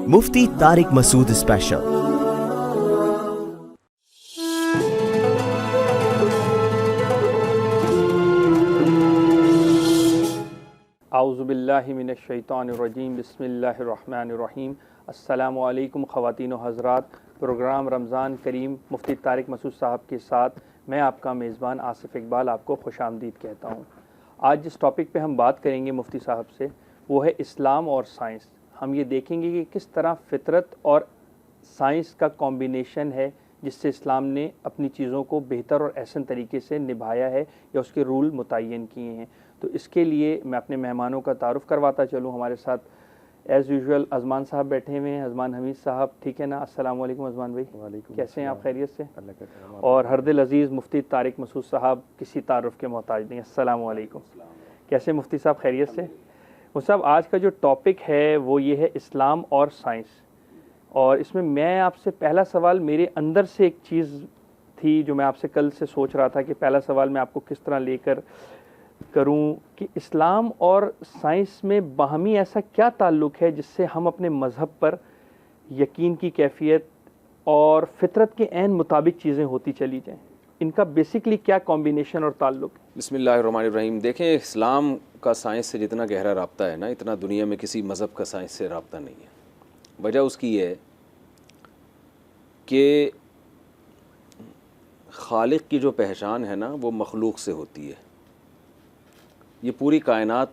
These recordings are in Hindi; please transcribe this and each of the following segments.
मुफ्ती तारिक मसूद स्पेशल। आऊज़ुबिल्लाहि मिनश्शैतानिर्रजीम बिस्मिल्लाहिर्रहमानिर्रहीम। अस्सलामु अलैकुम ख़वातीन व हज़रात। प्रोग्राम रमज़ान करीम मुफ्ती तारिक मसूद साहब के साथ मैं आपका मेज़बान आसिफ़ इकबाल आपको खुशामदीद कहता हूँ। आज जिस टॉपिक पे हम बात करेंगे मुफ्ती साहब से वो है इस्लाम और साइंस। हम ये देखेंगे कि किस तरह फ़ितरत और साइंस का कॉम्बिनेशन है जिससे इस्लाम ने अपनी चीज़ों को बेहतर और एहसन तरीके से निभाया है या उसके रूल मुतय्यन किए हैं। तो इसके लिए मैं अपने मेहमानों का तारुफ़ करवाता चलूँ। हमारे साथ एज़ यूजुअल अज़मान साहब बैठे हुए हैं, अज़मान हमीद साहब, ठीक है ना। अस्सलाम वालेकुम अज़मान भाई। वालेकुम, कैसे हैं आप? खैरियत से? अल्लाह का करम। और हरदिल अज़ीज़ मुफ्ती तारिक मसूद साहब किसी तारुफ़ के मोहताज नहीं। अस्सलाम वालेकुम। कैसे मुफ्ती साहब? खैरियत से? मुफ्ती साहब, आज का जो टॉपिक है वो ये है इस्लाम और साइंस। और इसमें मैं आपसे पहला सवाल, मेरे अंदर से एक चीज़ थी जो मैं आपसे कल से सोच रहा था कि पहला सवाल मैं आपको किस तरह लेकर करूं कि इस्लाम और साइंस में बाहमी ऐसा क्या ताल्लुक़ है जिससे हम अपने मज़हब पर यकीन की कैफियत और फितरत के ऐन मुताबिक चीज़ें होती चली जाएं। इनका बेसिकली क्या कॉम्बिनेशन और ताल्लुक़? बिस्मिल्लाहिर्रहमानिर्रहीम। देखें, इस्लाम का साइंस से जितना गहरा रब्ता है ना, इतना दुनिया में किसी मज़हब का साइंस से रब्ता नहीं है। वजह उसकी ये है कि खालिक की जो पहचान है ना वो मखलूक से होती है। ये पूरी कायनात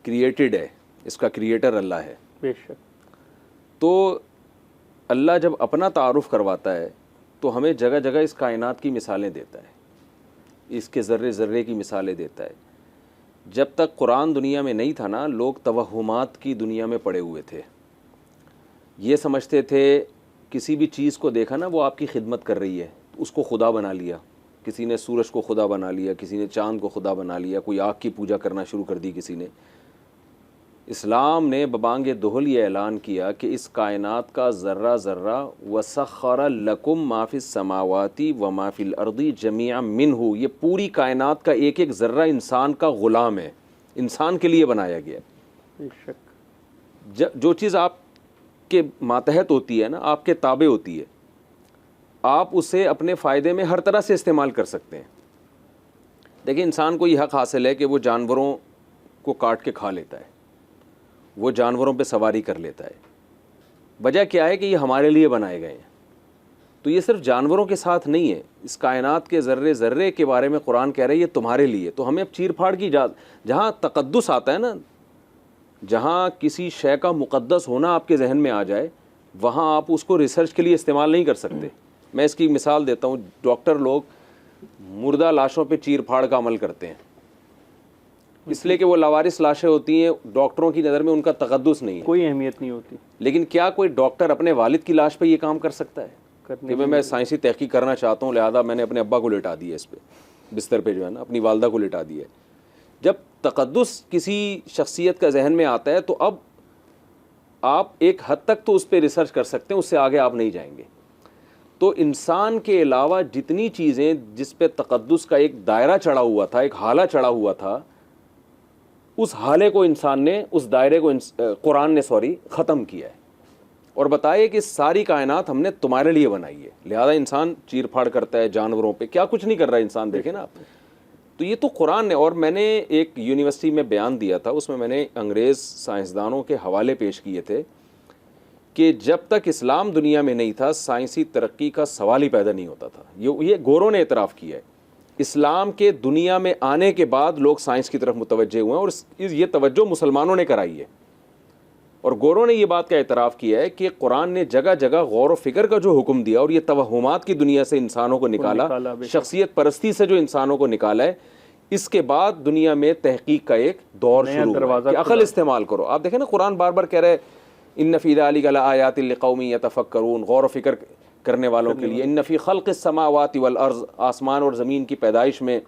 क्रिएटेड है, इसका क्रिएटर अल्लाह है। बेशक। तो अल्लाह जब अपना तारुफ़ करवाता है तो हमें जगह जगह इस कायनात की मिसालें देता है, इसके ज़र्रे ज़र्रे की मिसालें देता है। जब तक कुरान दुनिया में नहीं था ना, लोग तवहुमात की दुनिया में पड़े हुए थे। ये समझते थे किसी भी चीज़ को देखा ना वो आपकी खिदमत कर रही है, उसको खुदा बना लिया। किसी ने सूरज को खुदा बना लिया, किसी ने चाँद को खुदा बना लिया, कोई आग की पूजा करना शुरू कर दी किसी ने। इस्लाम ने बबांगे दोहल ये ऐलान किया कि इस कायनात का ज़र्रा ज़र्रा वसख़्ख़र लकुम माफ़िस समावाती व माफ़िल अर्दी जमीअम मिन्हु, ये पूरी कायनात का एक एक ज़र्रा इंसान का ग़ुलाम है, इंसान के लिए बनाया गया। बेशक। जो चीज़ आपके मातहत होती है ना, आपके ताबे होती है, आप उसे अपने फ़ायदे में हर तरह से इस्तेमाल कर सकते हैं। देखिए, इंसान को यह हक़ हासिल है कि वो जानवरों को काट के खा लेता है, वो जानवरों पे सवारी कर लेता है। वजह क्या है कि ये हमारे लिए बनाए गए हैं। तो ये सिर्फ जानवरों के साथ नहीं है, इस कायनात के ज़र्रे ज़र्रे के बारे में कुरान कह रहा है ये तुम्हारे लिए। तो हमें अब चीर फाड़ की जहाँ तक़द्दुस आता है ना, जहाँ किसी शय का मुक़द्दस होना आपके जहन में आ जाए, वहाँ आप उसको रिसर्च के लिए इस्तेमाल नहीं कर सकते। मैं इसकी मिसाल देता हूँ। डॉक्टर लोग मुर्दा लाशों पे चीर फाड़ का अमल करते हैं, इसलिए कि वो लावारिस लाशें होती हैं, डॉक्टरों की नज़र में उनका तक़द्दुस नहीं है, कोई अहमियत नहीं होती। लेकिन क्या कोई डॉक्टर अपने वालिद की लाश पे ये काम कर सकता है कि मैं साइंसी तहकीक करना चाहता हूँ, लिहाजा मैंने अपने अब्बा को लिटा दिया, इस पे बिस्तर पे जो है ना अपनी वालदा को लिटा दिया। जब तक़द्दुस किसी शख्सियत का जहन में आता है तो अब आप एक हद तक तो उस पर रिसर्च कर सकते हैं, उससे आगे आप नहीं जाएंगे। तो इंसान के अलावा जितनी चीज़ें जिस पे तक़द्दुस का एक दायरा चढ़ा हुआ था, एक हाला चढ़ा हुआ था, उस हाले को इंसान ने, उस दायरे को कुरान ने ख़त्म किया है और बताया कि सारी कायनात हमने तुम्हारे लिए बनाई है। लिहाजा इंसान चीर फाड़ करता है जानवरों पे, क्या कुछ नहीं कर रहा है इंसान, देखे ना आप। तो ये तो कुरान ने। और मैंने एक यूनिवर्सिटी में बयान दिया था, उसमें मैंने अंग्रेज़ साइंसदानों के हवाले पेश किए थे कि जब तक इस्लाम दुनिया में नहीं था साइंसी तरक्की का सवाल ही पैदा नहीं होता था। ये गोरों ने एतराफ़ किया है। इस्लाम के दुनिया में आने के बाद लोग साइंस की तरफ मुतवज्जे हुए हैं और ये तवज्जो मुसलमानों ने कराई है। और गोरों ने ये बात का एतराफ़ किया है कि कुरान ने जगह जगह गौर व फिक्र का जो हुक्म दिया और ये तवहुमात की दुनिया से इंसानों को निकाला, शख्सियत परस्ती से जो इंसानों को निकाला है, इसके बाद दुनिया में तहकीक का एक दौर शुरू हुआ कि अक़ल इस्तेमाल करो। आप देखें ना, कुरान बार बार कह रहे इन्न फ़ी ज़ालिका लआयातिन लिक़ौमिन यतफ़क्करून, गौर व फिक्र करने वालों के लिए। इन्न फ़ी ख़ल्क़िस समावाति वल अर्ज़, आसमान और ज़मीन की पैदाइश में,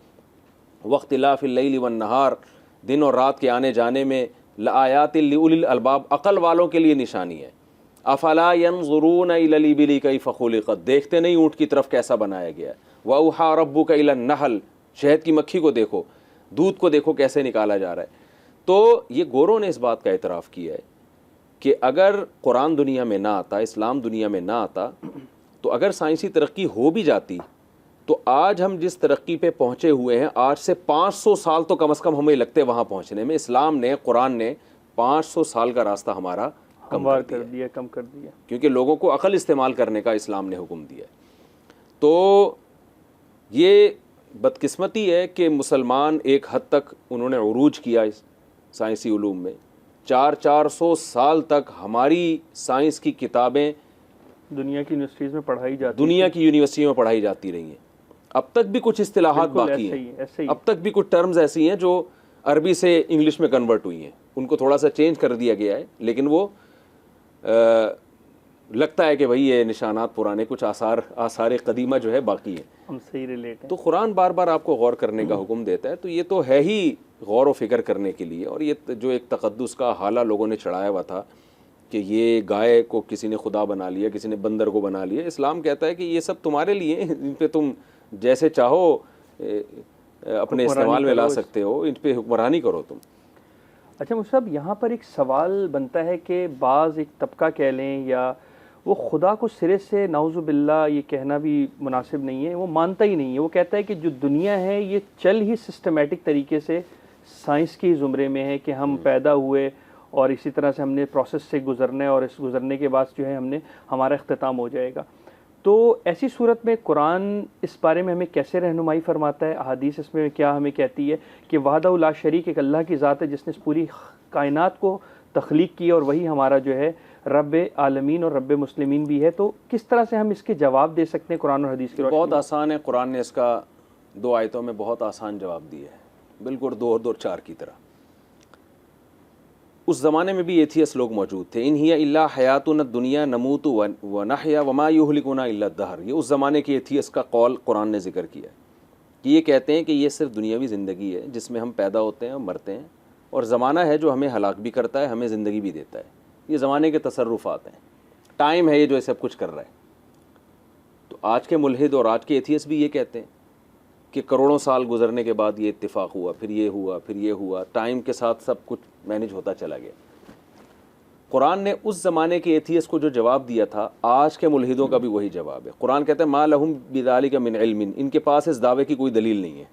वख्तिलाफ़िल लैली वन नहार, दिन और रात के आने जाने में, लआयातिन लिउलिल अलबाब, अक़ल वालों के लिए निशानी है। अफ़ला यंज़ुरून इलल इबिली कैफ़ ख़ुलिक़त, देखते नहीं ऊँट की तरफ कैसा बनाया गया है। व औहा रब्बुका इलन नहल, शहद की मक्खी को देखो, दूध को देखो कैसे निकाला जा रहा है। तो ये गोरों ने इस बात का एतराफ़ किया है कि अगर कुरान दुनिया में ना आता, इस्लाम दुनिया में ना आता, तो अगर साइंसी तरक्की हो भी जाती तो आज हम जिस तरक्की पे पहुँचे हुए हैं, आज से 500 साल तो कम से कम हमें लगते वहाँ पहुँचने में। इस्लाम ने, कुरान ने 500 साल का रास्ता हमारा कम कर दिया, क्योंकि लोगों को अकल इस्तेमाल करने का इस्लाम ने हुक्म दिया। तो ये बदकिस्मती है कि मुसलमान एक हद तक उन्होंने उरूज किया इस साइंसी उलूम में। 400 साल तक हमारी साइंस की किताबें दुनिया की यूनिवर्सिटीज़ में पढ़ाई जाती रही हैं। अब तक भी कुछ इस्तिलाहात बाकी हैं, अब तक भी कुछ टर्म्स ऐसी हैं जो अरबी से इंग्लिश में कन्वर्ट हुई हैं, उनको थोड़ा सा चेंज कर दिया गया है, लेकिन वो लगता है कि भाई ये निशानात पुराने, कुछ आसार कदीमा जो है बाकी है, हमसे ही रिलेट है। तो कुरान बार बार आपको गौर करने का हुक्म देता है। तो ये तो है ही गौर व फिक्र करने के लिए। और ये जो एक तकद्दुस का हाला लोगों ने चढ़ाया हुआ था कि ये गाय को किसी ने खुदा बना लिया, किसी ने बंदर को बना लिया, इस्लाम कहता है कि ये सब तुम्हारे लिए, इन पे तुम जैसे चाहो अपने इस्तेमाल में ला सकते हो, इन पे हुक्मरानी करो तुम। अच्छा मुफ्ती साहब, यहाँ पर एक सवाल बनता है कि बाज़ एक तबका कह लें या वो खुदा को सिरे से नाउज़ुबिल्लाह ये कहना भी मुनासिब नहीं है, वो मानता ही नहीं है। वो कहता है कि जो दुनिया है ये चल ही सिस्टमेटिक तरीके से साइंस के ज़ुमरे में है कि हम पैदा हुए और इसी तरह से हमने प्रोसेस से गुज़रना है और इस गुज़रने के बाद जो है हमारा इख्तिताम हो जाएगा। तो ऐसी सूरत में कुरान इस बारे में हमें कैसे रहनुमाई फरमाता है? अहादीस इसमें क्या हमें कहती है कि वहदहु ला शरीक एक अल्लाह की ज़ात है जिसने इस पूरी कायनात को तख्लीक की और वही हमारा जो है रब आलमीन और रब मुस्लिमीन भी है। तो किस तरह से हम इसके जवाब दे सकते हैं कुरान और हदीस के? बहुत आसान है, कुरान ने इसका 2 आयतों में बहुत आसान जवाब दिया है, बिल्कुल 2 और 2 4 की तरह। उस ज़माने में भी एथियस लोग मौजूद थे। इन हिया इल्ला हयातुन दुनिया नमूतु व नहया वमा युहलिकुना इल्ला दहर। ये उस ज़माने के एथियस का कौल कुरान ने ज़िक्र किया कि ये कहते हैं कि ये सिर्फ दुनियावी ज़िंदगी है जिसमें हम पैदा होते हैं और मरते हैं, और ज़माना है जो हमें हलाक भी करता है, हमें ज़िंदगी भी देता है। ये ज़माने के तसर्रुफ़ात हैं, टाइम है ये जो सब कुछ कर रहा है। तो आज के मुल्हिद और आज के एथियस भी ये कहते हैं कि करोड़ों साल गुजरने के बाद ये इत्तिफाक हुआ, फिर ये हुआ, फिर ये हुआ, टाइम के साथ सब कुछ मैनेज होता चला गया। कुरान ने उस ज़माने के एथियस को जो जवाब दिया था, आज के मुल्हिदों का भी वही जवाब है। कुरान कहता है मा लहुम बिज़ालिका मिन इल्मिन, इनके पास इस दावे की कोई दलील नहीं है।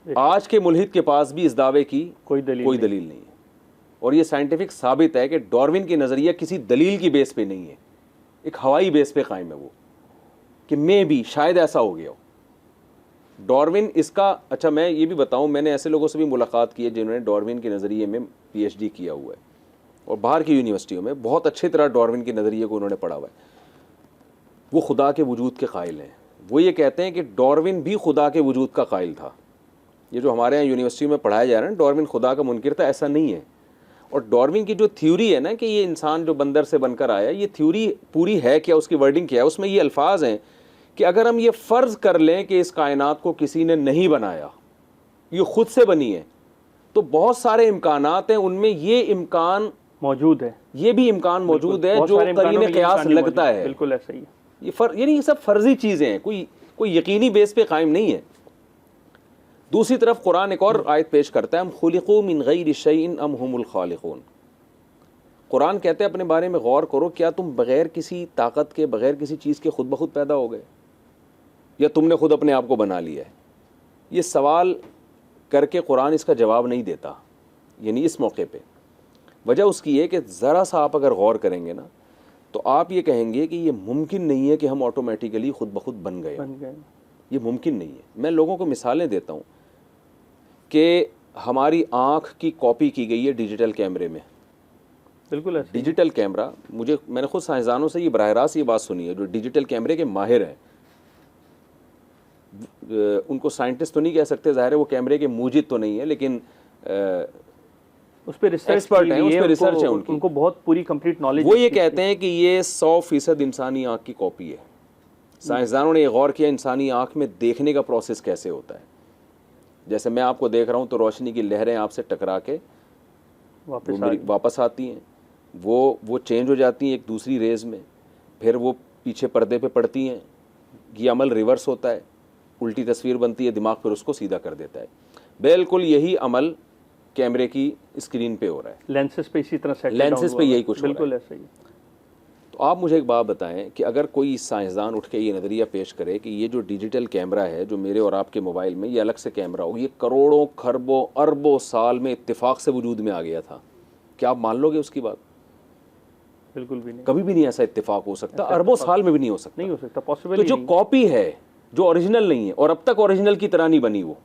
आज के मुल्हिद के पास भी इस दावे की कोई दलील नहीं है। और ये साइंटिफिक साबित है कि डार्विन की नज़रिया किसी दलील की बेस पे नहीं है, एक हवाई बेस पे कायम है वो, कि मैं भी शायद ऐसा हो गया हो। डार्विन इसका, अच्छा मैं ये भी बताऊं, मैंने ऐसे लोगों से भी मुलाकात की है जिन्होंने डार्विन के नज़रिए में PhD किया हुआ है और बाहर की यूनिवर्सिटियों में बहुत अच्छी तरह डार्विन के नज़रिए को उन्होंने पढ़ा हुआ है। वो खुदा के वजूद के कायल हैं। वो ये कहते हैं कि डार्विन भी खुदा के वजूद का कायल था। ये जो हमारे यहाँ यूनिवर्सिटी में पढ़ाया जा रहा है डार्विन खुदा का मुनकिर था, ऐसा नहीं है। और डार्विन की जो थ्योरी है ना कि ये इंसान जो बंदर से बनकर आया, ये थ्योरी पूरी है क्या, उसकी वर्डिंग क्या है, उसमें ये अल्फाज हैं कि अगर हम ये फ़र्ज़ कर लें कि इस कायनात को किसी ने नहीं बनाया, ये ख़ुद से बनी है, तो बहुत सारे इम्कानात हैं, उनमें ये इम्कान मौजूद है, ये भी इम्कान मौजूद है जो करीने क़ियास लगता है। बिल्कुल ऐसा ही है। यानी ये सब फ़र्ज़ी चीज़ें हैं, कोई यकीनी बेस पे कायम नहीं है। दूसरी तरफ कुरान एक और आयत पेश करता है, हम खुलिक़ू मिन गैरि शैइन अम हुमुल खालिक़ून। कुरान कहते हैं अपने बारे में गौर करो, क्या तुम बग़ैर किसी ताकत के, बग़ैर किसी चीज़ के खुद ब खुद पैदा हो गए या तुमने खुद अपने आप को बना लिया है? ये सवाल करके कुरान इसका जवाब नहीं देता, यानी इस मौके पे। वजह उसकी है कि ज़रा सा आप अगर गौर करेंगे ना तो आप ये कहेंगे कि ये मुमकिन नहीं है कि हम ऑटोमेटिकली खुद ब खुद बन गए। ये मुमकिन नहीं है। मैं लोगों को मिसालें देता हूँ कि हमारी आँख की कॉपी की गई है डिजिटल कैमरे में। बिल्कुल डिजिटल कैमरा, मैंने खुद साइंसदानों से ये बराह रास्त ये बात सुनी है जो डिजिटल कैमरे के माहिर हैं। उनको साइंटिस्ट तो नहीं कह सकते, ज़ाहिर है वो कैमरे के मूजिद तो नहीं है, लेकिन उस पर रिसर्च है, उस पर रिसर्च है उनको बहुत पूरी कंप्लीट नॉलेज। वो ये कहते हैं कि ये 100% इंसानी आँख की कॉपी है। साइंसदानों ने ये गौर किया इंसानी आँख में देखने का प्रोसेस कैसे होता है। जैसे मैं आपको देख रहा हूँ तो रोशनी की लहरें आपसे टकरा के वापस आती हैं, वो चेंज हो जाती हैं एक दूसरी रेज़ में, फिर वो पीछे पर्दे पे पड़ती हैं। ये अमल रिवर्स होता है, उल्टी तस्वीर बनती है, दिमाग फिर उसको सीधा कर देता है। बिल्कुल यही अमल कैमरे की स्क्रीन पे हो रहा है, लेंसेज पे इसी तरह सेट लेंसेज पे यही कुछ हो रहा है। बिल्कुल ऐसा ही है। तो आप मुझे एक बात बताएं कि अगर कोई साइंसदान उठ के ये नज़रिया पेश करे कि ये जो डिजिटल कैमरा है जो मेरे और आपके मोबाइल में, ये अलग से कैमरा हो, ये करोड़ों खरबों अरबों साल में इत्तेफाक से वजूद में आ गया था, क्या आप मान लोगे उसकी बात? बिल्कुल भी नहीं, कभी भी नहीं ऐसा इत्तेफाक हो सकता, अरबों साल में भी नहीं हो सकता। नहीं हो सकता, पॉसिबल। तो जो कॉपी है, जो ओरिजिनल नहीं है और अब तक ओरिजिनल की तरह नहीं बनी, वो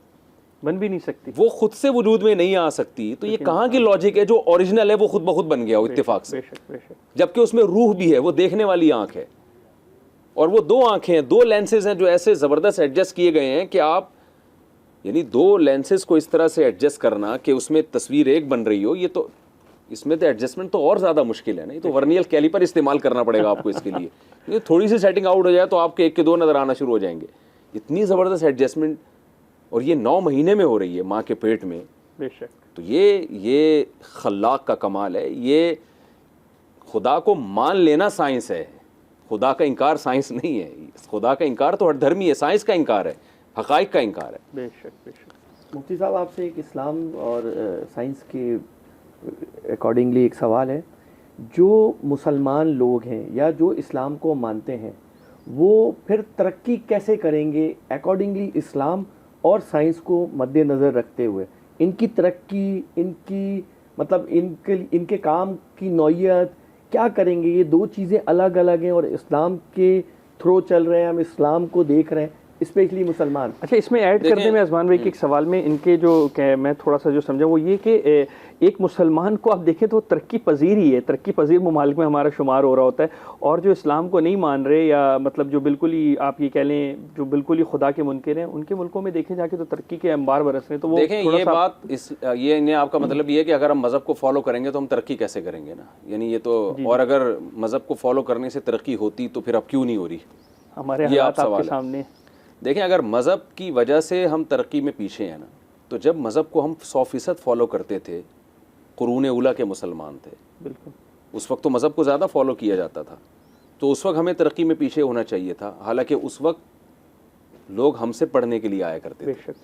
बन भी नहीं सकती, वो खुद से वजूद में नहीं आ सकती, तो ये कहाँ की लॉजिक है? जो ओरिजिनल है वो खुद ब खुद बन गया हो इत्तेफाक से, बेशक बेशक। जबकि उसमें रूह भी है, वो देखने वाली आंख है, और वो दो आंखें हैं, दो लेंसेज हैं जो ऐसे ज़बरदस्त एडजस्ट किए गए हैं कि आप, यानी दो लेंसेज को इस तरह से एडजस्ट करना कि उसमें तस्वीर एक बन रही हो, ये तो, इसमें तो एडजस्टमेंट तो और ज़्यादा मुश्किल है ना। ये तो वर्नियर कैलिपर इस्तेमाल करना पड़ेगा आपको इसके लिए। ये थोड़ी सी सेटिंग आउट हो जाए तो आपके एक के दो नज़र आना शुरू हो जाएंगे। इतनी ज़बरदस्त एडजस्टमेंट, और ये 9 महीने में हो रही है माँ के पेट में। बेशक। तो ये खल्लाक का कमाल है। ये खुदा को मान लेना साइंस है, खुदा का इनकार साइंस नहीं है। खुदा का इनकार तो हठधर्मी है, साइंस का इनकार है, हकाइक का इनकार है। बेशक बेशक। मुफ्ती साहब, आपसे एक इस्लाम और साइंस के अकॉर्डिंगली एक सवाल है। जो मुसलमान लोग हैं या जो इस्लाम को मानते हैं, वो फिर तरक्की कैसे करेंगे अकॉर्डिंगली इस्लाम और साइंस को मद्देनज़र रखते हुए? इनकी तरक्की, इनकी मतलब इनके काम की नौइयत क्या करेंगे? ये दो चीज़ें अलग अलग हैं और इस्लाम के थ्रू चल रहे हैं, हम इस्लाम को देख रहे हैं, स्पेशली मुसलमान। अच्छा, इसमें ऐड करने में अजमान भाई के एक सवाल में इनके जो मैं थोड़ा सा जो समझा वो ये कि एक मुसलमान को आप देखें तो तरक्की पजीर ही है, तरक्की पजीर ममालिक में हमारा शुमार हो रहा होता है, और जो इस्लाम को नहीं मान रहे या मतलब जो बिल्कुल ही आप ये कह लें जो बिल्कुल ही खुदा के मुनकिर हैं, उनके मुल्कों में देखें जाके तो तरक्की के अंबार बरस रहे हैं। तो वो देखें ये बात ये आपका मतलब ये है कि अगर हम मज़हब को फॉलो करेंगे तो हम तरक्की कैसे करेंगे ना, यानी ये तो, और अगर मज़हब को फॉलो करने से तरक्की होती तो फिर अब क्यों नहीं हो रही? हमारे हालात आपके सामने। देखें, अगर मज़हब की वजह से हम तरक्की में पीछे हैं ना, तो जब मज़हब को हम 100% फॉलो करते थे, कुरून उला के मुसलमान थे, बिल्कुल उस वक्त तो मज़हब को ज़्यादा फॉलो किया जाता था, तो उस वक्त हमें तरक्की में पीछे होना चाहिए था। हालांकि उस वक्त लोग हमसे पढ़ने के लिए आया करते थे। बेशक।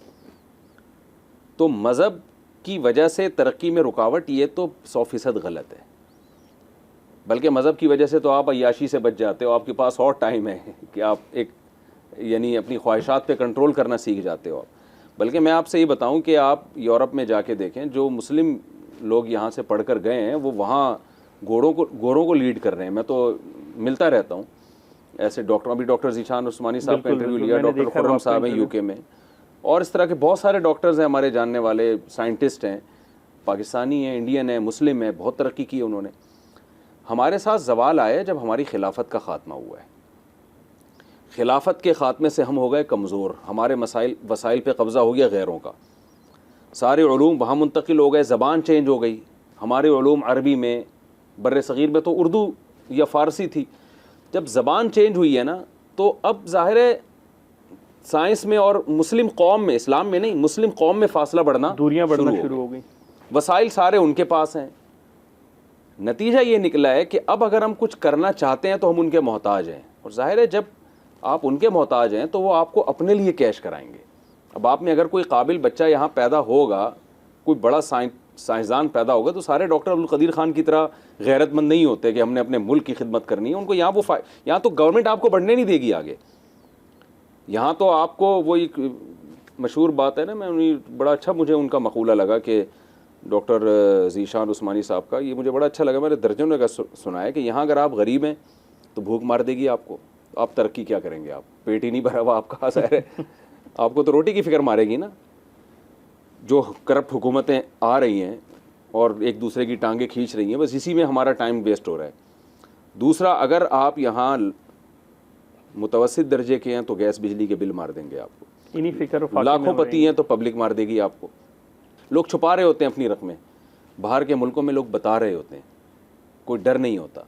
तो मज़हब की वजह से तरक्की में रुकावट, ये तो 100% गलत है। बल्कि मज़हब की वजह से तो आप अय्याशी से बच जाते हो, आपके पास और टाइम है कि आप एक यानी अपनी ख्वाहिशात पे कंट्रोल करना सीख जाते हो। बल्कि मैं आपसे ये बताऊं कि आप यूरोप में जाके देखें, जो मुस्लिम लोग यहाँ से पढ़कर गए हैं वो वहाँ गोरों को लीड कर रहे हैं। मैं तो मिलता रहता हूँ ऐसे डॉक्टर, अभी डॉक्टर ज़ीशान उस्मानी साहब का इंटरव्यू लिया, डॉक्टर खुर्रम साहब हैं यूके में, और इस तरह के बहुत सारे डॉक्टर्स हैं हमारे जानने वाले, साइंटिस्ट हैं, पाकिस्तानी हैं, इंडियन हैं, मुस्लिम हैं, बहुत तरक्की की उन्होंने। हमारे साथ ज़वाल आया जब हमारी खिलाफत का ख़ात्मा हुआ है। खिलाफत के ख़ात्मे से हम हो गए कमज़ोर, हमारे वसाइल पे कब्ज़ा हो गया गैरों का, सारे उलूम वहाँ मुंतकिल हो गए, ज़बान चेंज हो गई। हमारे उलूम अरबी में, बर्र सग़ीर में तो उर्दू या फ़ारसी थी। जब ज़बान चेंज हुई है ना, तो अब ज़ाहिर है साइंस में और मुस्लिम कौम में, इस्लाम में नहीं, मुस्लिम कौम में फ़ासला बढ़ना, दूरियां बढ़ना शुरू हो गई। वसाइल सारे उनके पास हैं। नतीजा ये निकला है कि अब अगर हम कुछ करना चाहते हैं तो हम उनके मोहताज हैं, और ज़ाहिर है जब आप उनके मोहताज हैं तो वो आपको अपने लिए कैश कराएंगे। अब आप में अगर कोई काबिल बच्चा यहाँ पैदा होगा, कोई बड़ा साइंसदान पैदा होगा, तो सारे डॉक्टर अब्दुल कदीर खान की तरह गैरतमंद नहीं होते कि हमने अपने मुल्क की खिदमत करनी है। उनको यहाँ तो गवर्नमेंट आपको बढ़ने नहीं देगी आगे। यहाँ तो आपको वो एक मशहूर बात है ना, मैं उन्हीं बड़ा अच्छा मुझे उनका मकूला लगा कि डॉक्टर ज़ीशान उस्मानी साहब का, ये मुझे बड़ा अच्छा लगा, मैंने दर्जनों का सुना है कि यहाँ अगर आप गरीब हैं तो भूख मार देगी आपको, आप तरक्की क्या करेंगे? आप पेट ही नहीं भरा हुआ आपका, ज़ाहिर है आपको तो रोटी की फ़िक्र मारेगी ना। जो करप्ट हुकूमतें आ रही हैं और एक दूसरे की टांगें खींच रही हैं, बस इसी में हमारा टाइम वेस्ट हो रहा है। दूसरा, अगर आप यहाँ मुतवस्सित दर्जे के हैं तो गैस बिजली के बिल मार देंगे आपको, इन्हीं फिक्र, लाखोंपति हैं तो पब्लिक मार देगी आपको। लोग छुपा रहे होते हैं अपनी रकमें, बाहर के मुल्कों में लोग बता रहे होते हैं, कोई डर नहीं होता।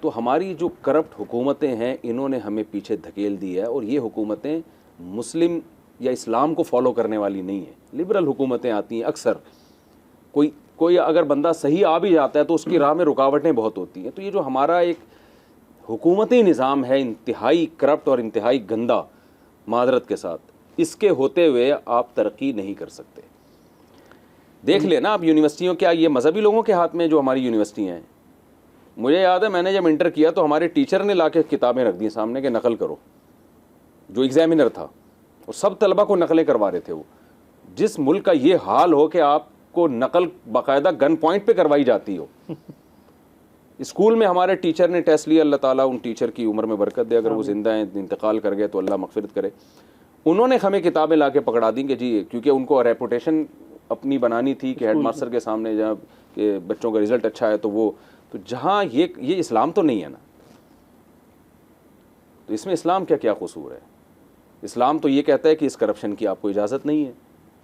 तो हमारी जो करप्ट हुकूमतें हैं, इन्होंने हमें पीछे धकेल दिया है, और ये हुकूमतें मुस्लिम या इस्लाम को फॉलो करने वाली नहीं है। लिबरल हुकूमतें आती हैं अक्सर, कोई अगर बंदा सही आ भी जाता है तो उसकी राह में रुकावटें बहुत होती हैं। तो ये जो हमारा एक हुकूमती निज़ाम है, इंतहाई करप्ट और इंतहाई गंदा, मादरत के साथ, इसके होते हुए आप तरक्की नहीं कर सकते। देख लेना आप यूनिवर्सिटियों, क्या ये मजहबी लोगों के हाथ में जो हमारी यूनिवर्सिटियाँ हैं? मुझे याद है मैंने जब इंटर किया तो हमारे टीचर ने लाके किताबें रख दी सामने के नकल करो, जो एग्जामिनर था, और सब तलबा को नकलें करवा रहे थे। वो जिस मुल्क का ये हाल हो कि आपको नकल बाकायदा गन पॉइंट पे करवाई जाती हो। स्कूल में हमारे टीचर ने टेस्ट लिया, अल्लाह ताला उन टीचर की उम्र में बरकत दे, अगर वो जिंदा हैं, इंतकाल कर गए तो अल्लाह मगफिरत करे। उन्होंने हमें किताबें ला के पकड़ा दी कि जी, क्योंकि उनको रेपुटेशन अपनी बनानी थी कि हेडमास्टर के सामने जहाँ के बच्चों का रिजल्ट अच्छा है, तो वो तो जहाँ ये इस्लाम तो नहीं है ना, तो इसमें इस्लाम क्या क्या कसूर है? इस्लाम तो ये कहता है कि इस करप्शन की आपको इजाज़त नहीं है।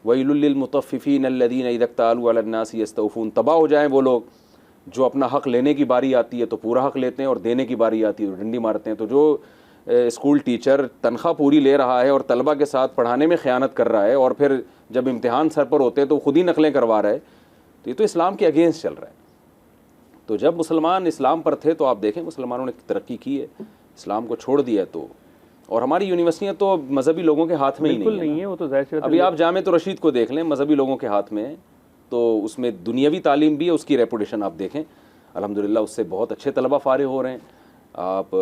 वैलुल लिल मुतफ़्फ़िफ़ीन अल्लज़ीना इज़ा इक्तालू अलन नासी यस्तौफ़ून, तबाह हो जाएं वो लोग जो अपना हक़ लेने की बारी आती है तो पूरा हक़ लेते हैं और देने की बारी आती है तो डंडी मारते हैं। तो जो स्कूल टीचर तनख्वाह पूरी ले रहा है और तलबा के साथ पढ़ाने में ख़यानत कर रहा है और फिर जब इम्तिहान सर पर होते हैं तो ख़ुद ही नकलें करवा रहा है, तो ये तो इस्लाम के अगेंस्ट चल रहा है। तो जब मुसलमान इस्लाम पर थे तो आप देखें मुसलमानों ने तरक्की की है, इस्लाम को छोड़ दिया तो, और हमारी यूनिवर्सिटियाँ तो मजहबी लोगों के हाथ में ही नहीं है। वो तो ज़ाहिर सी बात है। अभी आप जामे तो रशीद को देख लें, मजहबी लोगों के हाथ में है, तो उसमें दुनियावी तालीम भी है, उसकी रेपुटेशन आप देखें, अल्हम्दुलिल्लाह उससे बहुत अच्छे तलबा फारिग हो रहे हैं। आप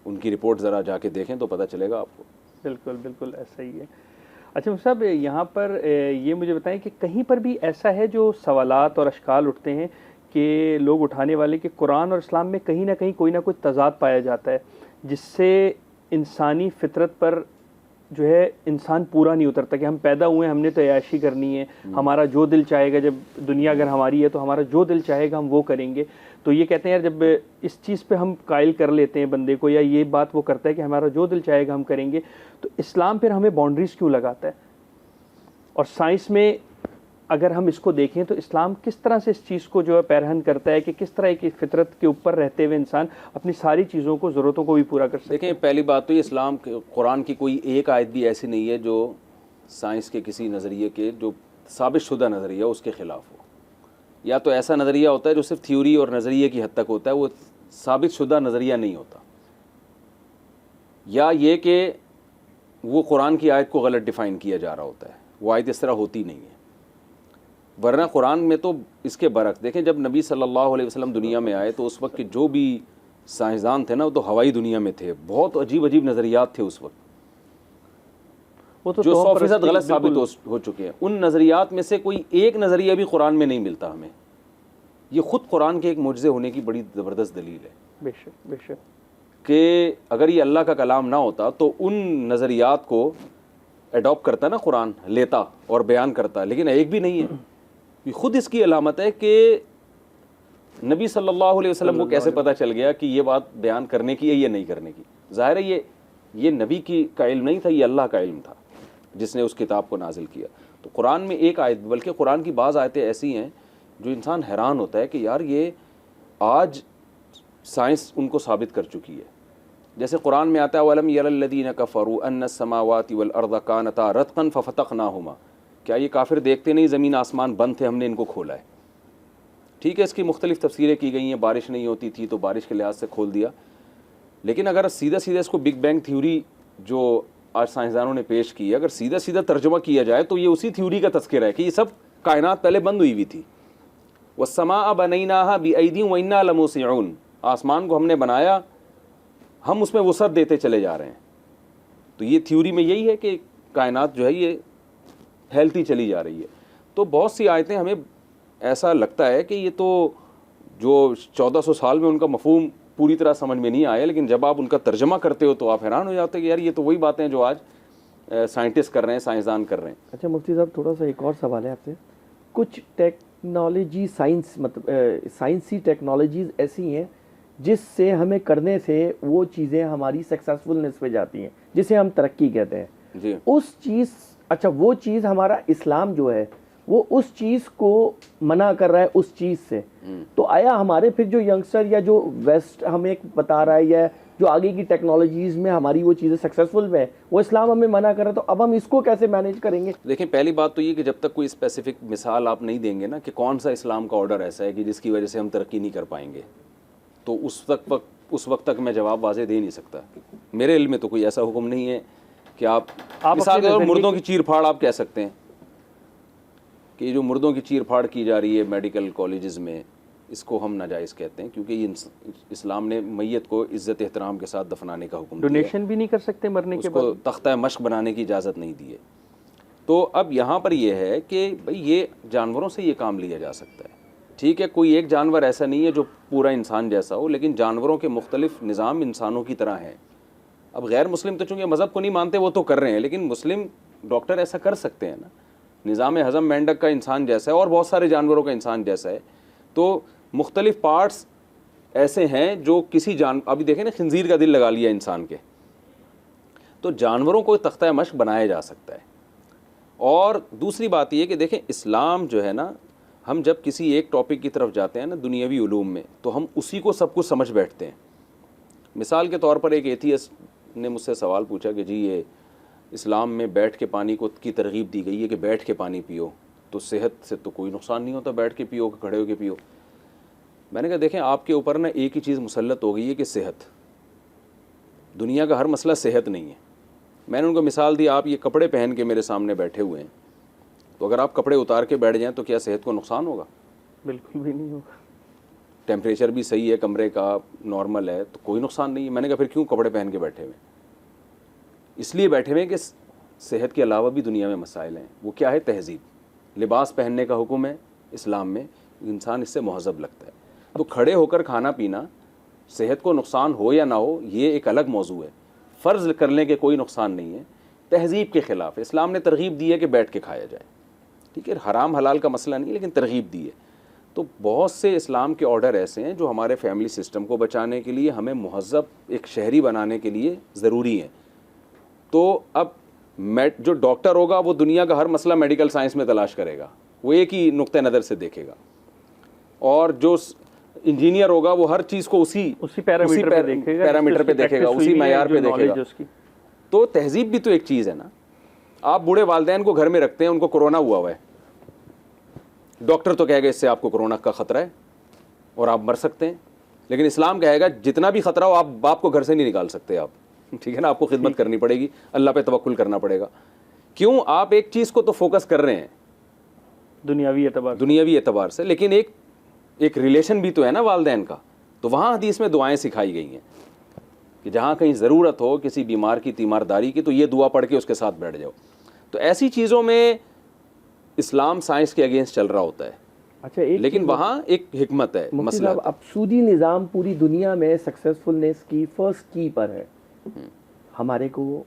उनकी रिपोर्ट ज़रा जाके देखें तो पता चलेगा आपको। बिल्कुल बिल्कुल ऐसा ही है। अच्छा मुफ्ती साहब, यहाँ पर ये मुझे बताएं कि कहीं पर भी ऐसा है जो सवालात और अशकाल उठते हैं कि लोग उठाने वाले कि कुरान और इस्लाम में कहीं ना कहीं कोई ना कोई तज़ाद पाया जाता है, जिससे इंसानी फितरत पर जो है इंसान पूरा नहीं उतरता कि हम पैदा हुए हमने तो ऐशी करनी है, हमारा जो दिल चाहेगा, जब दुनिया अगर हमारी है तो हमारा जो दिल चाहेगा हम वो करेंगे। तो ये कहते हैं यार, जब इस चीज़ पे हम कायल कर लेते हैं बंदे को, या ये बात वो करता है कि हमारा जो दिल चाहेगा हम करेंगे, तो इस्लाम फिर हमें बाउंड्रीज़ क्यों लगाता है? और साइंस में अगर हम इसको देखें तो इस्लाम किस तरह से इस चीज़ को जो है पैरहन करता है कि किस तरह की फितरत के ऊपर रहते हुए इंसान अपनी सारी चीज़ों को, ज़रूरतों को भी पूरा कर सके? देखें, पहली बात तो ये इस्लाम कुरान की कोई एक आयत भी ऐसी नहीं है जो साइंस के किसी नज़रिए के जो साबित शुदा नज़रिया उसके ख़िलाफ़ हो। या तो ऐसा नज़रिया होता है जो सिर्फ थ्योरी और नज़रिए की हद तक होता है, वो साबित शुदा नज़रिया नहीं होता, या ये कि वो कुरान की आयत को गलत डिफ़ाइन किया जा रहा होता है, वो आयत इस तरह होती नहीं है। वरना कुरान में तो इसके बरक्स देखें, जब नबी सल्लल्लाहु अलैहि वसल्लम दुनिया में आए तो उस वक्त के जो भी साइंसदान थे ना, वो तो हवाई दुनिया में थे, बहुत अजीब अजीब नज़रियात थे उस वक्त, वो तो जो 100% गलत साबित हो चुके हैं। उन नज़रियात में से कोई एक नज़रिया भी कुरान में नहीं मिलता हमें। ये ख़ुद कुरान के एक मुजज़े होने की बड़ी ज़बरदस्त दलील है। बेशक बेशक, कि अगर ये अल्लाह का कलाम ना होता तो उन नज़रियात को एडॉप्ट करता ना कुरान, लेता और बयान करता, लेकिन एक भी नहीं है। ये खुद इसकी अलामत है कि नबी सल्लल्लाहु अलैहि वसल्लम को कैसे पता चल गया कि ये बात बयान करने की है या नहीं करने की। ज़ाहिर है ये नबी का इल्म नहीं था, ये अल्लाह का इल्म था जिसने उस किताब को नाजिल किया। तो कुरान में एक आयत, बल्कि कुरान की बाज़ आयतें ऐसी हैं जो इंसान हैरान होता है कि यार ये आज साइंस उनको साबित कर चुकी है। जैसे कुरान में आता है, वलम यरल्लज़ीना कफ़रू अन्नस समावाति वल अर्ज़ कानता रत्क़न फ़फ़तक़नाहुमा, क्या ये काफिर देखते नहीं ज़मीन आसमान बंद थे, हमने इनको खोला है। ठीक है, इसकी मुख्तलिफ़ तफसीरें की गई हैं, बारिश नहीं होती थी तो बारिश के लिहाज से खोल दिया, लेकिन अगर सीधा सीधा इसको बिग बैंग थ्योरी जो आज साइंसदानों ने पेश की है, अगर सीधा सीधा तर्जुमा किया जाए तो ये उसी थ्योरी का तज़किरा है कि ये सब कायनात पहले बंद हुई थी। वस्समाअ बनैनाहा बिअयदीन व इन्ना लमूसिऊन, आसमान को हमने बनाया, हम उसमें वसअत देते चले जा रहे हैं। तो ये थ्योरी में यही है कि कायनात जो है ये फैलती चली जा रही है। तो बहुत सी आयतें हमें ऐसा लगता है कि ये तो जो 1400 साल में उनका मफहूम पूरी तरह समझ में नहीं आया, लेकिन जब आप उनका तर्जमा करते हो तो आप हैरान हो जाते हैं कि यार ये तो वही बातें हैं जो आज साइंटिस्ट कर रहे हैं, साइंसदान कर रहे हैं। अच्छा मुफ्ती साहब, थोड़ा सा एक और सवाल है आपसे। कुछ टेक्नोलॉजी साइंस मतलब साइंसी टेक्नोलॉजीज़ ऐसी हैं जिससे हमें करने से वो चीज़ें हमारी सक्सेसफुलनेस पे जाती हैं, जिसे हम तरक्की कहते हैं जी। उस चीज़, अच्छा वो चीज़ हमारा इस्लाम जो है वो उस चीज़ को मना कर रहा है उस चीज़ से, तो आया हमारे फिर जो यंगस्टर या जो वेस्ट हमें बता रहा है या जो आगे की टेक्नोलॉजीज़ में हमारी वो चीज़ें सक्सेसफुल है, वो इस्लाम हमें मना कर रहा है, तो अब हम इसको कैसे मैनेज करेंगे? देखें, पहली बात तो ये कि जब तक कोई स्पेसिफिक मिसाल आप नहीं देंगे ना कि कौन सा इस्लाम का ऑर्डर ऐसा है कि जिसकी वजह से हम तरक्की नहीं कर पाएंगे, तो उस वक्त तक मैं जवाब वाज़े दे नहीं सकता। मेरे इल्म में तो कोई ऐसा हुक्म नहीं है कि आप मिसाल के मुर्दों की चीर फाड़ आप कह सकते हैं, कि ये जो मुर्दों की चीर फाड़ की जा रही है मेडिकल कॉलेजेस में, इसको हम नाजायज़ कहते हैं, क्योंकि ये इस्लाम ने मैयत को इज़्ज़त एहतराम के साथ दफनाने का हुक्म दिया है। डोनेशन भी नहीं कर सकते मरने के बाद? उसको तख्ता मश्क बनाने की इजाज़त नहीं दी है। तो अब यहाँ पर यह है कि भाई ये जानवरों से ये काम लिया जा सकता है। ठीक है, कोई एक जानवर ऐसा नहीं है जो पूरा इंसान जैसा हो, लेकिन जानवरों के मुख्तलिफ निज़ाम इंसानों की तरह हैं। अब गैर मुस्लिम तो चूँकि मज़हब को नहीं मानते वो तो कर रहे हैं, लेकिन मुस्लिम डॉक्टर ऐसा कर सकते हैं ना। निज़ाम हज़म मेंढक का इंसान जैसा है और बहुत सारे जानवरों का इंसान जैसा है। तो मुख्तलिफ पार्ट्स ऐसे हैं जो किसी अभी देखें ना, खंजीर का दिल लगा लिया इंसान के, तो जानवरों को तख्ता मश्क बनाया जा सकता है। और दूसरी बात यह कि देखें, इस्लाम जो है ना, हम जब किसी एक टॉपिक की तरफ जाते हैं ना दुनियावी उलूम में, तो हम उसी को सब कुछ समझ बैठते हैं। मिसाल के तौर पर एक एथियस्ट ने मुझसे सवाल पूछा कि जी ये इस्लाम में बैठ के पानी को की तरगीब दी गई है कि बैठ के पानी पियो, तो सेहत से तो कोई नुकसान नहीं होता, बैठ के पियो कि खड़े होके पियो। मैंने कहा देखें, आपके ऊपर ना एक ही चीज़ मुसल्लत हो गई है कि सेहत। दुनिया का हर मसला सेहत नहीं है। मैंने उनको मिसाल दी, आप ये कपड़े पहन के मेरे सामने बैठे हुए हैं, तो अगर आप कपड़े उतार के बैठ जाएं तो क्या सेहत को नुकसान होगा? बिल्कुल भी नहीं होगा। टेम्परेचर भी सही है, कमरे का नॉर्मल है, तो कोई नुकसान नहीं है। मैंने कहा फिर क्यों कपड़े पहन के बैठे हुए? इसलिए बैठे हुए कि सेहत के अलावा भी दुनिया में मसाइल हैं। वो क्या है? तहजीब। लिबास पहनने का हुक्म है इस्लाम में, इंसान इससे महजब लगता है। तो खड़े होकर खाना पीना सेहत को नुकसान हो या ना हो, ये एक अलग मौजू है। फ़र्ज़ करने के कोई नुकसान नहीं है, तहजीब के ख़िलाफ़ इस्लाम ने तरगीब दी है कि बैठ के खाया जाए। ठीक है, हराम हलाल का मसला नहीं, लेकिन तरगीब दी है। तो बहुत से इस्लाम के ऑर्डर ऐसे हैं जो हमारे फैमिली सिस्टम को बचाने के लिए, हमें महज़ब एक शहरी बनाने के लिए ज़रूरी हैं। तो अब जो डॉक्टर होगा वो दुनिया का हर मसला मेडिकल साइंस में तलाश करेगा, वो एक ही नुक्ते नज़र से देखेगा, और जो इंजीनियर होगा वो हर चीज़ को उसी पैरामीटर पे देखेगा, उसी मैयार पे देखेगा। तो तहजीब भी तो एक चीज़ है ना। आप बूढ़े वालिदैन को घर में रखते हैं, उनको कोरोना हुआ है, डॉक्टर तो कहेगा इससे आपको कोरोना का ख़तरा है और आप मर सकते हैं, लेकिन इस्लाम कहेगा जितना भी ख़तरा हो आप बाप को घर से नहीं निकाल सकते आप। ठीक है ना, आपको खिदमत करनी पड़ेगी, अल्लाह पे तवक्कुल करना पड़ेगा। क्यों? आप एक चीज़ को तो फोकस कर रहे हैं दुनियावी एतबार से, लेकिन एक रिलेशन भी तो है ना वालिदैन का। तो वहाँ हदीस में दुआएं सिखाई गई हैं कि जहाँ कहीं ज़रूरत हो किसी बीमार की तीमारदारी की, तो ये दुआ पढ़ के उसके साथ बैठ जाओ। तो ऐसी चीज़ों में इस्लाम साइंस के अगेंस्ट चल रहा होता है। अच्छा, लेकिन वहाँ एक हिकमत है, मसला। अब सूदी निज़ाम पूरी दुनिया में सक्सेसफुलनेस की फर्स्ट की पर है। हमारे को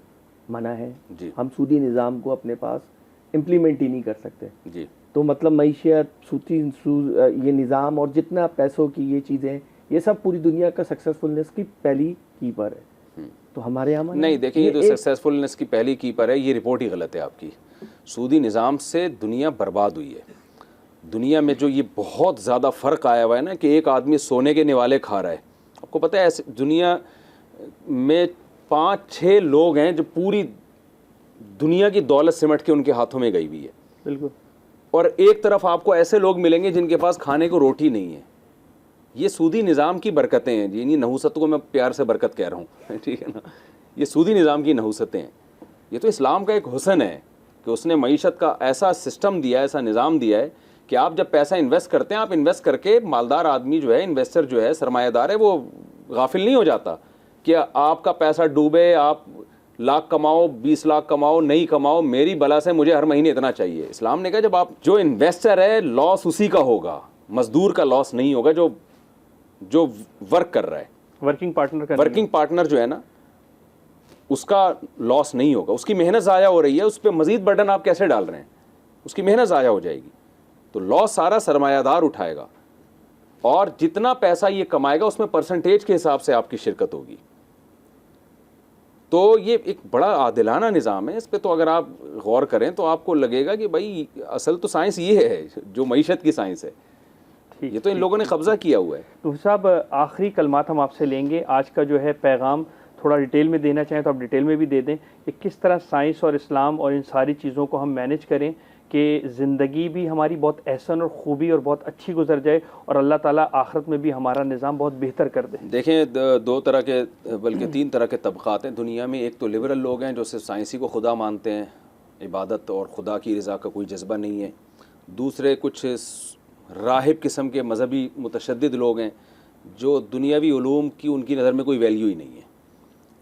मना है जी, हम सूदी निज़ाम को अपने पास इम्प्लीमेंट ही नहीं कर सकते जी। तो मतलब मईशत, ये निज़ाम और जितना पैसों की ये चीज़ें, ये सब पूरी दुनिया का सक्सेसफुलनेस की पहली की पर है। तो हमारे यहाँ नहीं, देखिए ये तो सक्सेसफुलनेस की पहली की पर है, ये रिपोर्ट ही गलत है आपकी। सूदी निज़ाम से दुनिया बर्बाद हुई है। दुनिया में जो ये बहुत ज़्यादा फ़र्क आया हुआ है ना कि एक आदमी सोने के निवाले खा रहा है। आपको पता है ऐसे दुनिया में 5-6 लोग हैं जो पूरी दुनिया की दौलत सिमट के उनके हाथों में गई हुई है। बिल्कुल। और एक तरफ आपको ऐसे लोग मिलेंगे जिनके पास खाने को रोटी नहीं है। ये सूदी निज़ाम की बरकतें हैं जी, नहूसत को मैं प्यार से बरकत कह रहा हूँ, ठीक है ना। ये सूदी निज़ाम की नहूसतें हैं। ये तो इस्लाम का एक हुस्न है कि उसने मईशत का ऐसा सिस्टम दिया है, ऐसा निज़ाम दिया है कि आप जब पैसा इन्वेस्ट करते हैं, आप इन्वेस्ट करके मालदार आदमी जो है, इन्वेस्टर जो है, सरमायादार है, वो गाफिल नहीं हो जाता कि आपका पैसा डूबे, आप लाख कमाओ, 20 लाख कमाओ, नहीं कमाओ, मेरी बला से मुझे हर महीने इतना चाहिए। इस्लाम ने कहा जब आप, जो इन्वेस्टर है लॉस उसी का होगा, मजदूर का लॉस नहीं होगा जो वर्क कर रहा है। वर्किंग पार्टनर जो है ना, उसका लॉस नहीं होगा। उसकी मेहनत ज़ाया हो रही है, उस पर मजीद बर्डन आप कैसे डाल रहे हैं? उसकी मेहनत ज़ाया हो जाएगी। तो लॉस सारा सरमायादार उठाएगा, और जितना पैसा ये कमाएगा उसमें परसेंटेज के हिसाब से आपकी शिरकत होगी। तो ये एक बड़ा आदिलाना निज़ाम है। इस पे तो अगर आप गौर करें तो आपको लगेगा कि भाई असल तो साइंस ये है जो मईशत की साइंस है। ये तो इन लोगों ने कब्ज़ा किया हुआ है। तो साहब, आखिरी कलमात हम आपसे लेंगे। आज का जो है पैगाम थोड़ा डिटेल में देना चाहें तो आप डिटेल में भी दे दें कि किस तरह साइंस और इस्लाम और इन सारी चीज़ों को हम मैनेज करें कि ज़िंदगी भी हमारी बहुत एहसन और ख़ूबी और बहुत अच्छी गुजर जाए, और अल्लाह ताला आखिरत में भी हमारा निज़ाम बहुत बेहतर कर दे। देखें, 2 तरह के बल्कि 3 तरह के तबक़ात हैं दुनिया में। एक तो लिबरल लोग हैं जो सिर्फ साइंसी को खुदा मानते हैं, इबादत और खुदा की रज़ा का कोई जज्बा नहीं है। दूसरे कुछ राहिब किस्म के मजहबी मुतशद्दिद लोग हैं जो दुनियावी उलूम की उनकी नज़र में कोई वैल्यू ही नहीं है।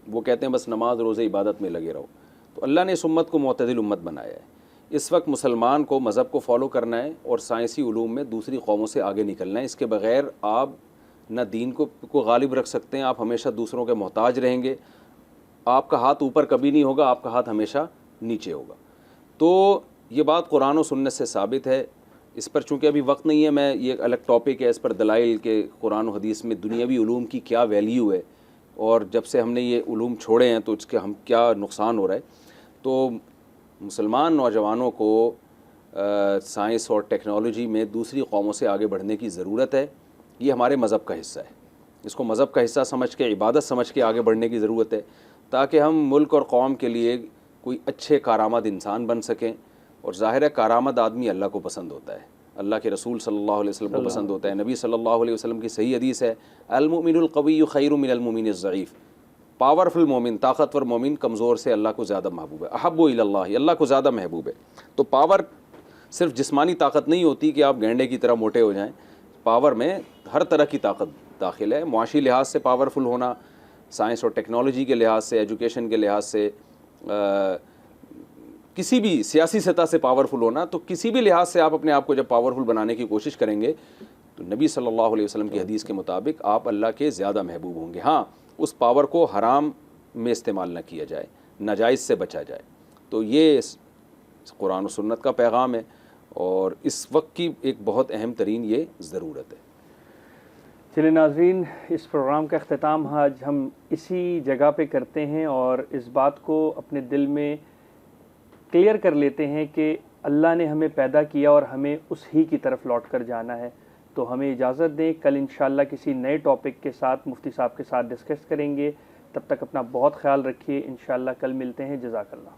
वो कहते हैं बस नमाज रोज़े इबादत में लगे रहो। तो अल्लाह ने इस उम्मत को मुतदिल उम्मत बनाया है। इस वक्त मुसलमान को मज़हब को फॉलो करना है और साइंसी उलूम में दूसरी कौमों से आगे निकलना है। इसके बग़ैर आप न दीन को गालिब रख सकते हैं, आप हमेशा दूसरों के मोहताज रहेंगे। आपका हाथ ऊपर कभी नहीं होगा, आपका हाथ हमेशा नीचे होगा। तो ये बात कुरान और सुन्नत से साबित है। इस पर चूँकि अभी वक्त नहीं है, मैं ये अलग टॉपिक है, इस पर दलाइल के कुरान और हदीस में दुनियावी उलूम की क्या वैल्यू है और जब से हमने ये उलूम छोड़े हैं तो इसके हम क्या नुकसान हो रहा है। तो मुसलमान नौजवानों को साइंस और टेक्नोलॉजी में दूसरी कौमों से आगे बढ़ने की ज़रूरत है। ये हमारे मज़हब का हिस्सा है, इसको मज़हब का हिस्सा समझ के, इबादत समझ के आगे बढ़ने की ज़रूरत है ताकि हम मुल्क और कौम के लिए कोई अच्छे कारामद इंसान बन सकें। और ज़ाहिर है कारामद आदमी अल्लाह को पसंद होता है, अल्लाह के रसूल सल्लल्लाहु अलैहि वसल्लम को पसंद होता है। नबी सल्लल्लाहु अलैहि वसल्लम की सही हदीस है, अल मुमिनुल क़विय्यु खैरुम मिनल मुमिनिज़ ज़ईफ़। पावरफुल मोमिन, ताकतवर मोमिन कमज़ोर से अल्लाह को ज़्यादा महबूब है। अहब्बु इलल्लाह, अल्लाह को ज़्यादा महबूब है। तो पावर सिर्फ जिस्मानी ताकत नहीं होती कि आप गेंडे की तरह मोटे हो जाएं। पावर में हर तरह की ताकत दाखिल है। मुआशी लिहाज से पावरफुल होना, साइंस और टेक्नोलॉजी के लिहाज से, एजुकेशन के लिहाज से, किसी भी सियासी सतह से पावरफुल होना, तो किसी भी लिहाज से आप अपने आप को जब पावरफुल बनाने की कोशिश करेंगे तो नबी सल्लल्लाहु अलैहि वसल्लम की हदीस के मुताबिक आप अल्लाह के ज़्यादा महबूब होंगे। हाँ, उस पावर को हराम में इस्तेमाल न किया जाए, नाजायज़ से बचा जाए। तो ये कुरान और सुन्नत का पैगाम है और इस वक्त की एक बहुत अहम तरीन ये ज़रूरत है। चलिए नाज़रीन, इस प्रोग्राम का अख्ताम आज हम इसी जगह पे करते हैं और इस बात को अपने दिल में क्लियर कर लेते हैं कि अल्लाह ने हमें पैदा किया और हमें उस ही की तरफ लौट कर जाना है। तो हमें इजाज़त दें, कल इंशाअल्लाह किसी नए टॉपिक के साथ मुफ्ती साहब के साथ डिस्कस करेंगे। तब तक अपना बहुत ख्याल रखिए। इंशाअल्लाह कल मिलते हैं। जज़ाकल्लाह।